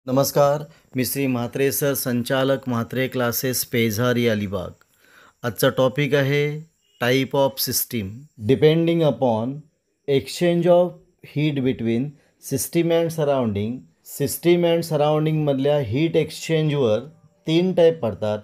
नमस्कार, मी श्री म्हात्रे सर, संचालक म्हात्रे क्लासेस, पेझारी, अलिबाग. आजचा टॉपिक आहे type of system. Depending upon exchange of heat between system and surrounding. System and सराउंडिंगमधल्या heat एक्सचेंजवर 3 टाईप पडतात: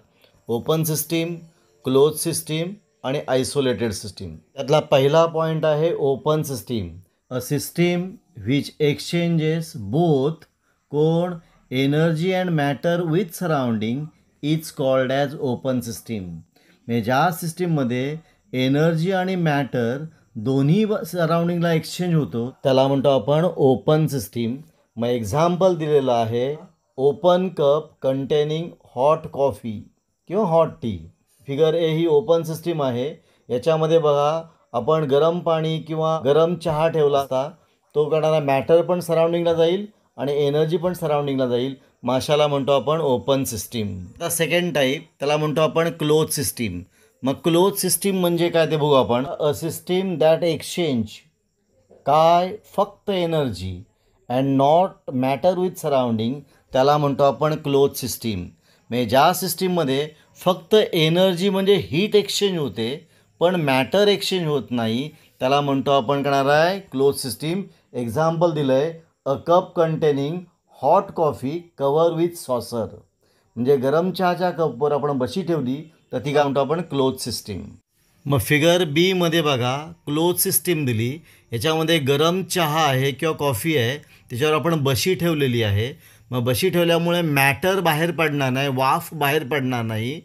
ओपन सिस्टीम, क्लोज सिस्टीम आणि आयसोलेटेड सिस्टीम. त्यातला पहिला पॉईंट आहे open system. A system which exchanges both कोण energy and matter with surrounding is called as open system. म्हणजे ज्या सिस्टीममध्ये एनर्जी आणि मॅटर दोन्ही सराउंडिंगला एक्सचेंज होतो त्याला म्हणतो आपण ओपन सिस्टीम. मग एक्झाम्पल दिलेलं आहे, open cup containing hot coffee किंवा हॉट टी. फिगर ए ही ओपन सिस्टीम आहे. याच्यामध्ये बघा, आपण गरम पाणी किंवा गरम चहा ठेवला असता, तो करणारा मॅटर पण सराउंडिंगला जाईल आणि एनर्जी पण सराउंडिंगला जाईल. माशाला म्हणतो आपण ओपन सिस्टीम. आता सेकंड टाईप, त्याला म्हणतो आपण क्लोज सिस्टीम. मग क्लोज सिस्टीम म्हणजे काय ते बघू आपण. अ सिस्टीम दॅट एक्सचेंज काय फक्त energy and not matter with surrounding, त्याला म्हणतो आपण क्लोज सिस्टीम. म्हणजे ज्या सिस्टीममध्ये फक्त एनर्जी म्हणजे हीट एक्सचेंज होते पण मॅटर एक्सचेंज होत नाही, त्याला म्हणतो आपण करणार आहे क्लोज सिस्टीम. एक्झाम्पल दिलं आहे, a cup containing hot coffee cover with saucer. म्हणजे गरम चहाच्या कपवर आपण बशी ठेवली तर ती काय म्हणतो आपण क्लोज सिस्टीम. मग फिगर बीमध्ये बघा, क्लोज सिस्टीम दिली. याच्यामध्ये गरम चहा आहे किंवा कॉफी आहे, त्याच्यावर आपण बशी ठेवलेली आहे. मग बशी ठेवल्यामुळे मॅटर बाहेर पडणार नाही, वाफ बाहेर पडणार नाही,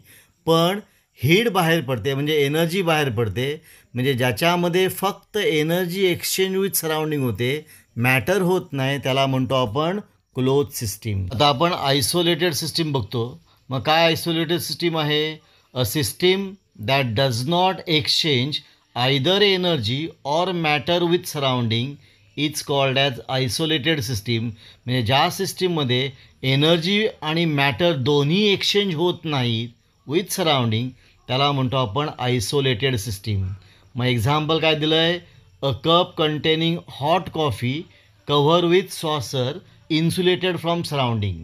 पण हीट बाहेर पडते, म्हणजे एनर्जी बाहेर पडते. म्हणजे ज्याच्यामध्ये फक्त एनर्जी एक्सचेंज विथ सराउंडिंग होते, मॅटर होत नाही, त्याला म्हणतो आपण क्लोज सिस्टीम. आता आपण आयसोलेटेड सिस्टीम बघतो. मग काय आयसोलेटेड सिस्टीम आहे? A system that does not exchange either energy or matter with surrounding is called as isolated system. म्हणजे ज्या सिस्टीममध्ये एनर्जी आणि मॅटर दोन्ही एक्सचेंज होत नाहीत विथ सराउंडिंग, त्याला म्हणतो आपण आयसोलेटेड सिस्टीम. मग एक्झाम्पल काय दिलं आहे, a cup containing hot coffee cover with saucer insulated from surrounding.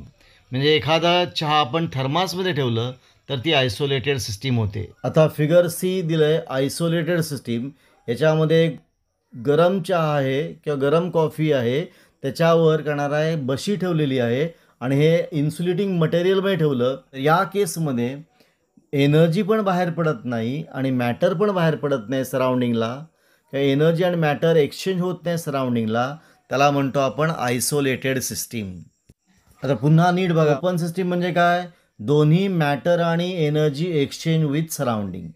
म्हणजे एखादा चहा आपण थर्मासमध्ये ठेवलं तर ती आयसोलेटेड सिस्टीम होते. आता फिगर सी दिलं आहे आयसोलेटेड सिस्टीम. याच्यामध्ये गरम चहा आहे किंवा गरम कॉफी आहे, त्याच्यावर करणार आहे बशी ठेवलेली आहे आणि हे इन्सुलेटिंग मटेरियलमध्ये ठेवलं तर या केसमध्ये एनर्जी पण बाहेर पडत नाही आणि मॅटर पण बाहेर पडत नाही सराउंडिंगला, किंवा एनर्जी आणि मॅटर एक्सचेंज होत नाही सराउंडिंगला, त्याला म्हणतो आपण आयसोलेटेड सिस्टीम. आता पुन्हा नीट बघा, ओपन सिस्टीम म्हणजे काय? दोन्ही मॅटर आणि energy exchange with surrounding.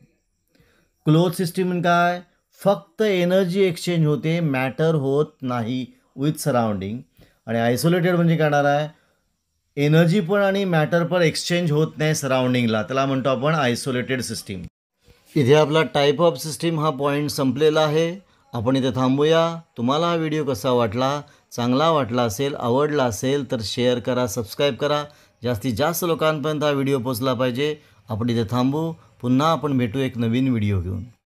Close system म्हणजे काय? फक्त एनर्जी एक्सचेंज होते, मॅटर होत नाही विथ सराउंडिंग. आणि आयसोलेटेड म्हणजे काय आहे? एनर्जी पण आणि मॅटर पण एक्सचेंज होत नाही सराउंडिंगला, त्याला म्हणतो आपण आयसोलेटेड सिस्टीम. इथे आपला टाईप ऑफ सिस्टीम हा पॉईंट संपलेला आहे. आपण इथे थांबूया. तुम्हाला हा व्हिडिओ कसा वाटला? चांगला वाटला असेल, आवडला असेल तर शेअर करा, सबस्क्राईब करा. जास्तीत जास्त लोकांपर्यंत हा व्हिडिओ पोचला पाहिजे. आपण इथे थांबू. पुन्हा आपण भेटू एक नवीन व्हिडिओ घेऊन.